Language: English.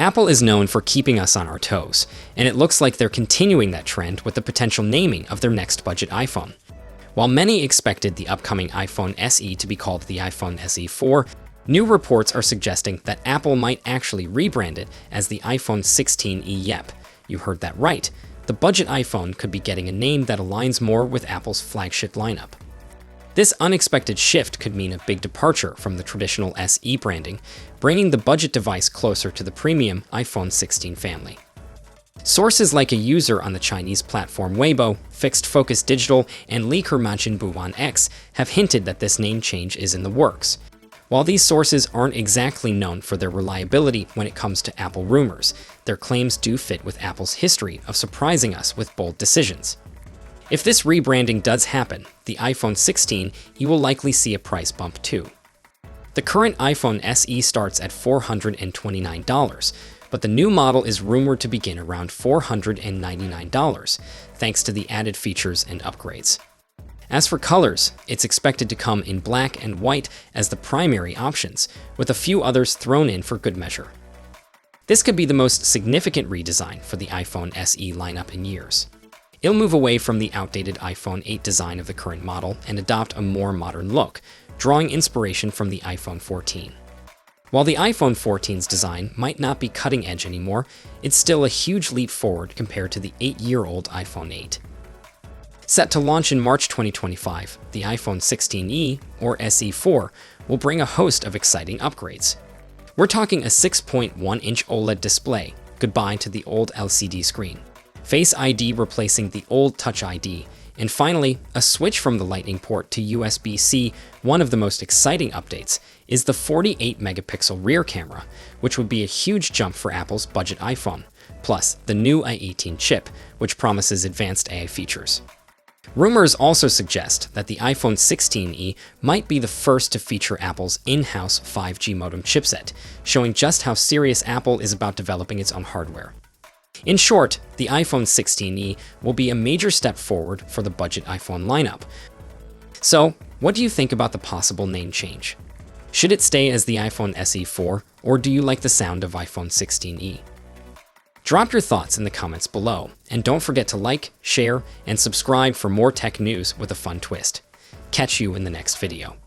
Apple is known for keeping us on our toes, and it looks like they're continuing that trend with the potential naming of their next budget iPhone. While many expected the upcoming iPhone SE to be called the iPhone SE4, new reports are suggesting that Apple might actually rebrand it as the iPhone 16e. Yep, you heard that right. The budget iPhone could be getting a name that aligns more with Apple's flagship lineup. This unexpected shift could mean a big departure from the traditional SE branding, bringing the budget device closer to the premium iPhone 16 family. Sources like a user on the Chinese platform Weibo, Fixed Focus Digital, and leaker Majinbu on X have hinted that this name change is in the works. While these sources aren't exactly known for their reliability when it comes to Apple rumors, their claims do fit with Apple's history of surprising us with bold decisions. If this rebranding does happen, the iPhone 16 will likely see a price bump too. The current iPhone SE starts at $429, but the new model is rumored to begin around $499, thanks to the added features and upgrades. As for colors, it's expected to come in black and white as the primary options, with a few others thrown in for good measure. This could be the most significant redesign for the iPhone SE lineup in years. It'll move away from the outdated iPhone 8 design of the current model and adopt a more modern look, drawing inspiration from the iPhone 14. While the iPhone 14's design might not be cutting edge anymore, it's still a huge leap forward compared to the 8-year-old iPhone 8. Set to launch in March 2025, the iPhone 16e, or SE4, will bring a host of exciting upgrades. We're talking a 6.1-inch OLED display, goodbye to the old LCD screen, Face ID replacing the old Touch ID, and finally, a switch from the Lightning port to USB-C. One of the most exciting updates is the 48-megapixel rear camera, which would be a huge jump for Apple's budget iPhone, plus the new i18 chip, which promises advanced AI features. Rumors also suggest that the iPhone 16e might be the first to feature Apple's in-house 5G modem chipset, showing just how serious Apple is about developing its own hardware. In short, the iPhone 16e will be a major step forward for the budget iPhone lineup. So, what do you think about the possible name change? Should it stay as the iPhone SE4, or do you like the sound of iPhone 16e? Drop your thoughts in the comments below, and don't forget to like, share, and subscribe for more tech news with a fun twist. Catch you in the next video.